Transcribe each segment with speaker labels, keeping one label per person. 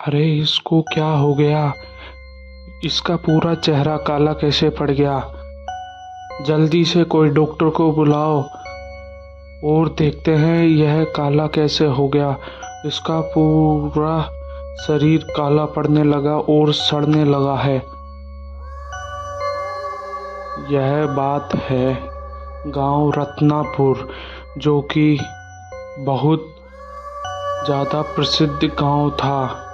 Speaker 1: अरे इसको क्या हो गया? इसका पूरा चेहरा काला कैसे पड़ गया? जल्दी से कोई डॉक्टर को बुलाओ और देखते हैं यह काला कैसे हो गया। इसका पूरा शरीर काला पड़ने लगा और सड़ने लगा है। यह बात है गांव रत्नापुर, जो कि बहुत ज़्यादा प्रसिद्ध गांव था।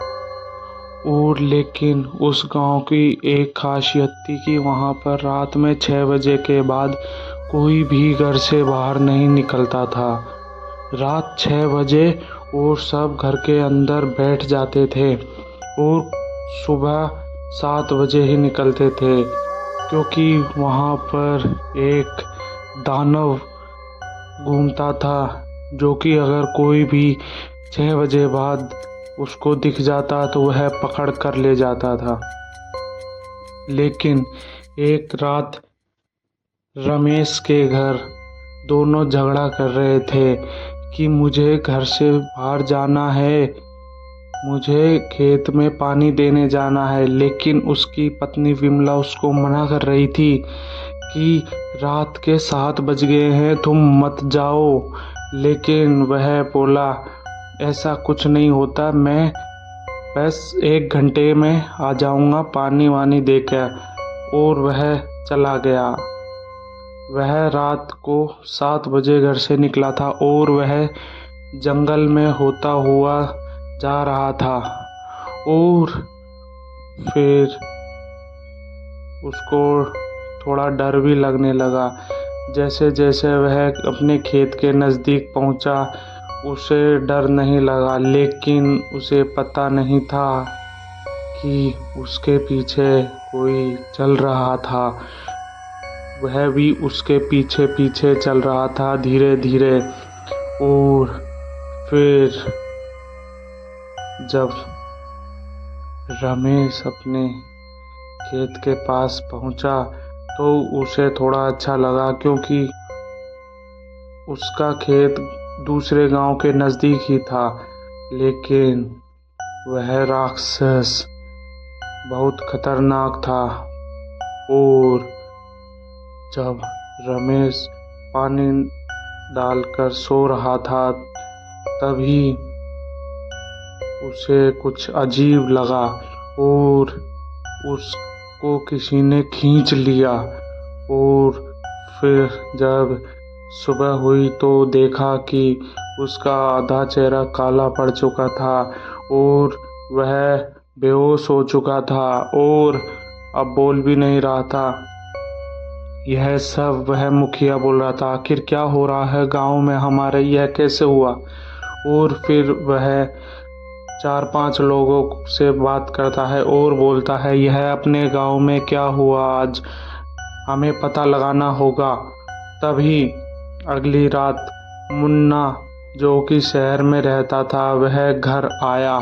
Speaker 1: और लेकिन उस गांव की एक खासियत थी कि वहां पर रात में 6 बजे के बाद कोई भी घर से बाहर नहीं निकलता था। रात 6 बजे और सब घर के अंदर बैठ जाते थे और सुबह 7 बजे ही निकलते थे, क्योंकि वहां पर एक दानव घूमता था, जो कि अगर कोई भी 6 बजे बाद उसको दिख जाता तो वह पकड़ कर ले जाता था। लेकिन एक रात रमेश के घर दोनों झगड़ा कर रहे थे कि मुझे घर से बाहर जाना है, मुझे खेत में पानी देने जाना है। लेकिन उसकी पत्नी विमला उसको मना कर रही थी कि रात के 7 बज गए हैं, तुम मत जाओ। लेकिन वह बोला ऐसा कुछ नहीं होता, मैं बस 1 घंटे में आ जाऊंगा पानी वानी देकर। और वह चला गया। वह रात को 7 बजे घर से निकला था और वह जंगल में होता हुआ जा रहा था। और फिर उसको थोड़ा डर भी लगने लगा। जैसे जैसे वह अपने खेत के नज़दीक पहुंचा, उसे डर नहीं लगा, लेकिन उसे पता नहीं था कि उसके पीछे कोई चल रहा था। वह भी उसके पीछे पीछे चल रहा था धीरे धीरे। और फिर जब रमेश अपने खेत के पास पहुंचा तो उसे थोड़ा अच्छा लगा, क्योंकि उसका खेत दूसरे गांव के नज़दीक ही था। लेकिन वह राक्षस बहुत खतरनाक था। और जब रमेश पानी डालकर सो रहा था, तभी उसे कुछ अजीब लगा और उसको किसी ने खींच लिया। और फिर जब सुबह हुई तो देखा कि उसका आधा चेहरा काला पड़ चुका था और वह बेहोश हो चुका था और अब बोल भी नहीं रहा था। यह सब वह मुखिया बोल रहा था, आखिर क्या हो रहा है गांव में हमारे, यह कैसे हुआ। और फिर वह 4-5 लोगों से बात करता है और बोलता है यह अपने गांव में क्या हुआ, आज हमें पता लगाना होगा। तभी अगली रात मुन्ना, जो कि शहर में रहता था, वह घर आया।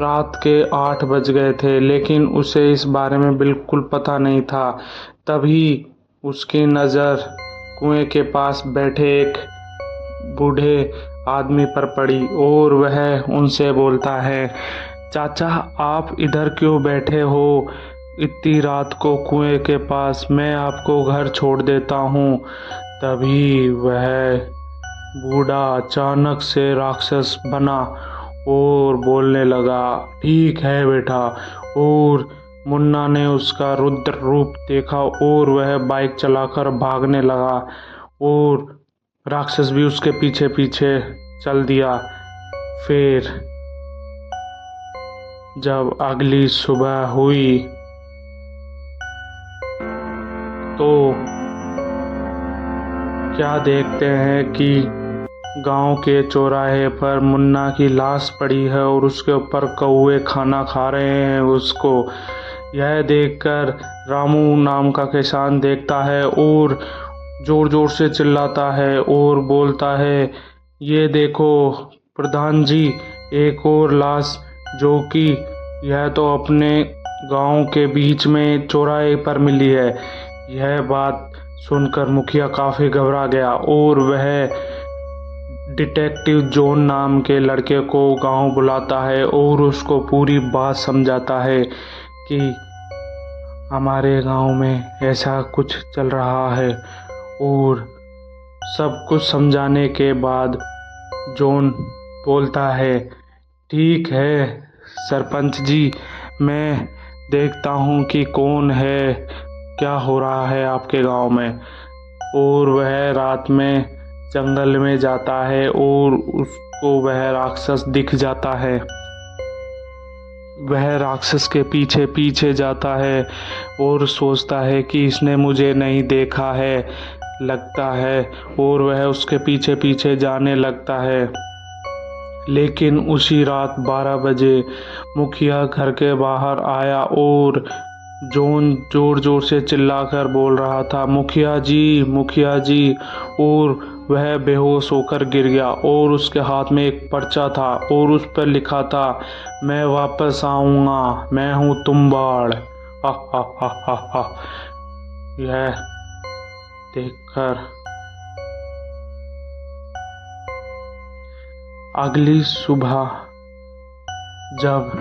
Speaker 1: रात के 8 बज गए थे, लेकिन उसे इस बारे में बिल्कुल पता नहीं था। तभी उसकी नज़र कुएं के पास बैठे एक बूढ़े आदमी पर पड़ी और वह उनसे बोलता है, चाचा आप इधर क्यों बैठे हो इतनी रात को कुएं के पास, मैं आपको घर छोड़ देता हूँ। तभी वह बूढ़ा अचानक से राक्षस बना और बोलने लगा, ठीक है बेटा। और मुन्ना ने उसका रुद्र रूप देखा और वह बाइक चलाकर भागने लगा और राक्षस भी उसके पीछे पीछे चल दिया। फिर जब अगली सुबह हुई तो क्या देखते हैं कि गांव के चौराहे पर मुन्ना की लाश पड़ी है और उसके ऊपर कौवे खाना खा रहे हैं उसको। यह देखकर रामू नाम का किसान देखता है और जोर जोर से चिल्लाता है और बोलता है, ये देखो प्रधान जी, एक और लाश, जो कि यह तो अपने गांव के बीच में चौराहे पर मिली है। यह बात सुनकर मुखिया काफ़ी घबरा गया और वह डिटेक्टिव जॉन नाम के लड़के को गांव बुलाता है और उसको पूरी बात समझाता है कि हमारे गांव में ऐसा कुछ चल रहा है। और सब कुछ समझाने के बाद जॉन बोलता है, ठीक है सरपंच जी, मैं देखता हूँ कि कौन है, क्या हो रहा है आपके गांव में। और वह रात में जंगल में जाता है और उसको वह राक्षस दिख जाता है। वह राक्षस के पीछे पीछे जाता है और सोचता है कि इसने मुझे नहीं देखा है लगता है, और वह उसके पीछे पीछे जाने लगता है। लेकिन उसी रात 12 बजे मुखिया घर के बाहर आया और जॉन जोर जोर से चिल्लाकर बोल रहा था, मुखिया जी, मुखिया जी। और वह बेहोश होकर गिर गया और उसके हाथ में एक पर्चा था और उस पर लिखा था, मैं वापस आऊँगा, मैं हूँ तुम्बाड़। हा हा हा हा हा। यह देखकर अगली सुबह जब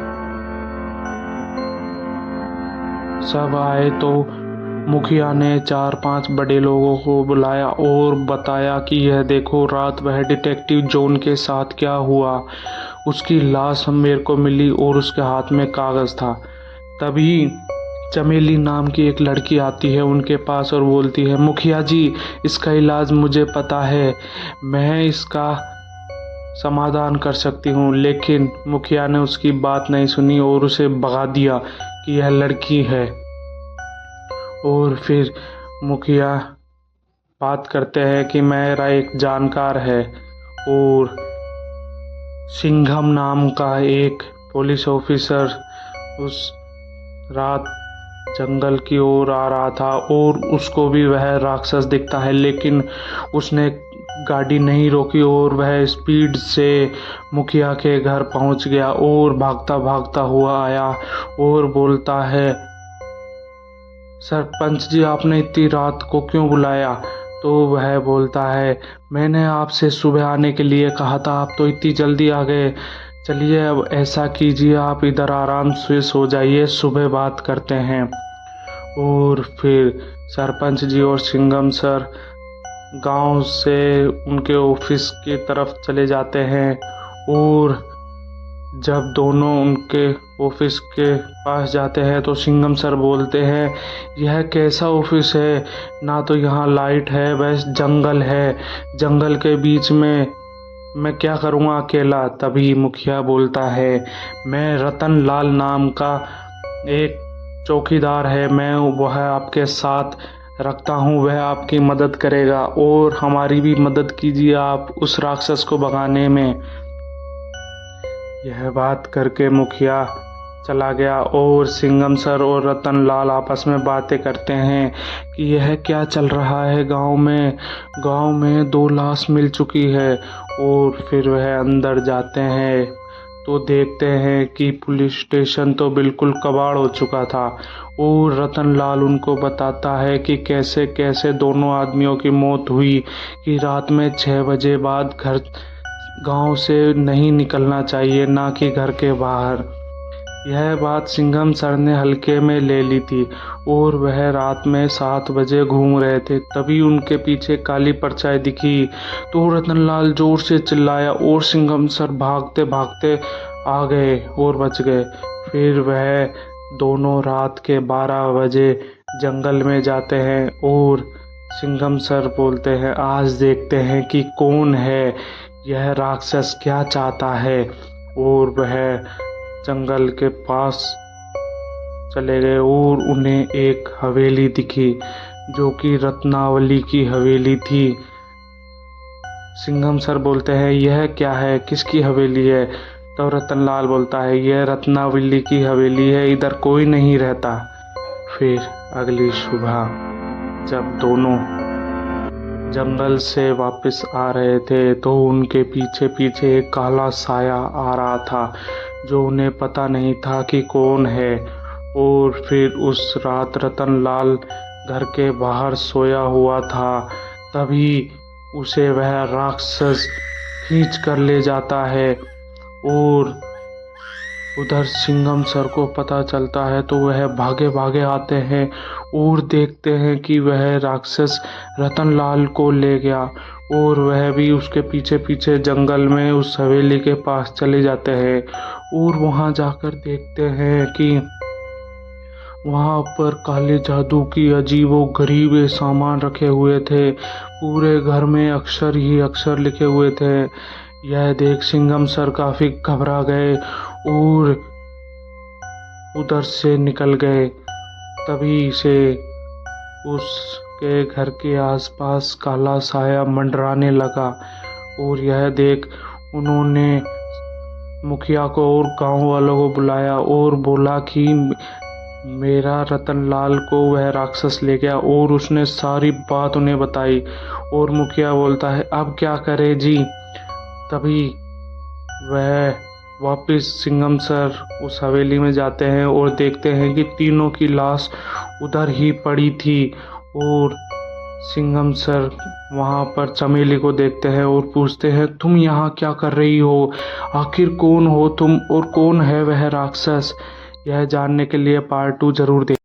Speaker 1: सब आए तो मुखिया ने 4-5 बड़े लोगों को बुलाया और बताया कि यह देखो, रात वह डिटेक्टिव जॉन के साथ क्या हुआ। उसकी लाश मेरे को मिली और उसके हाथ में कागज़ था। तभी चमेली नाम की एक लड़की आती है उनके पास और बोलती है, मुखिया जी, इसका इलाज मुझे पता है, मैं इसका समाधान कर सकती हूँ। लेकिन मुखिया ने उसकी बात नहीं सुनी और उसे भगा दिया कि यह लड़की है। और फिर मुखिया बात करते हैं कि मेरा एक जानकार है, और सिंघम नाम का एक पुलिस ऑफिसर उस रात जंगल की ओर आ रहा था और उसको भी वह राक्षस दिखता है, लेकिन उसने गाड़ी नहीं रोकी और वह स्पीड से मुखिया के घर पहुंच गया और भागता भागता हुआ आया और बोलता है, सरपंच जी, आपने इतनी रात को क्यों बुलाया। तो वह बोलता है, मैंने आपसे सुबह आने के लिए कहा था, आप तो इतनी जल्दी आ गए। चलिए अब ऐसा कीजिए, आप इधर आराम से सो जाइए, सुबह बात करते हैं। और फिर सरपंच जी और सिंघम सर गांव से उनके ऑफिस की तरफ चले जाते हैं। और जब दोनों उनके ऑफिस के पास जाते हैं तो सिंघम सर बोलते हैं, यह कैसा ऑफिस है, ना तो यहाँ लाइट है, बस जंगल है, जंगल के बीच में मैं क्या करूँगा अकेला। तभी मुखिया बोलता है, मैं रतन लाल नाम का एक चौकीदार है, मैं वह आपके साथ रखता हूँ, वह आपकी मदद करेगा और हमारी भी मदद कीजिए आप उस राक्षस को भगाने में। यह बात करके मुखिया चला गया और सिंघम सर और रतन लाल आपस में बातें करते हैं कि यह क्या चल रहा है गांव में 2 लाश मिल चुकी है। और फिर वह अंदर जाते हैं तो देखते हैं कि पुलिस स्टेशन तो बिल्कुल कबाड़ हो चुका था। और रतन लाल उनको बताता है कि कैसे कैसे दोनों आदमियों की मौत हुई, कि रात में 6 बजे बाद गांव से नहीं निकलना चाहिए, ना कि घर के बाहर। यह बात सिंघम सर ने हल्के में ले ली थी और वह रात में 7 बजे घूम रहे थे। तभी उनके पीछे काली परछाई दिखी तो रतनलाल जोर से चिल्लाया और सिंघम सर भागते भागते आ गए और बच गए। फिर वह दोनों रात के 12 बजे जंगल में जाते हैं और सिंघम सर बोलते हैं, आज देखते हैं कि कौन है यह राक्षस, क्या चाहता है। और वह जंगल के पास चले गए और उन्हें एक हवेली दिखी जो कि रत्नावली की हवेली थी। सिंघम सर बोलते हैं, यह क्या है, किसकी हवेली है। तो रतनलाल बोलता है, यह रत्नावली की हवेली है, इधर कोई नहीं रहता। फिर अगली सुबह जब दोनों जंगल से वापस आ रहे थे तो उनके पीछे पीछे एक काला साया आ रहा था जो उन्हें पता नहीं था कि कौन है। और फिर उस रात रतनलाल घर के बाहर सोया हुआ था, तभी उसे वह राक्षस खींच कर ले जाता है। और उधर सिंघम सर को पता चलता है तो वह भागे भागे आते हैं और देखते हैं कि वह राक्षस रतनलाल को ले गया, और वह भी उसके पीछे पीछे जंगल में उस हवेली के पास चले जाते हैं। और वहां जाकर देखते हैं कि वहां पर काले जादू की अजीबो गरीबे सामान रखे हुए थे। पूरे घर में अक्षर ही अक्षर लिखे हुए थे। यह देख सिंघम सर काफी घबरा गए और उधर से निकल गए। तभी से उसके घर के आसपास काला साया मंडराने लगा, और यह देख उन्होंने मुखिया को और गांव वालों को बुलाया और बोला कि मेरा रतनलाल को वह राक्षस ले गया, और उसने सारी बात उन्हें बताई। और मुखिया बोलता है अब क्या करे जी। तभी वह वापस सिंघम सर उस हवेली में जाते हैं और देखते हैं कि तीनों की लाश उधर ही पड़ी थी। और सिंघम सर वहां पर चमेली को देखते हैं और पूछते हैं तुम यहाँ क्या कर रही हो, आखिर कौन हो तुम और कौन है वह राक्षस। यह जानने के लिए पार्ट 2 जरूर देखें।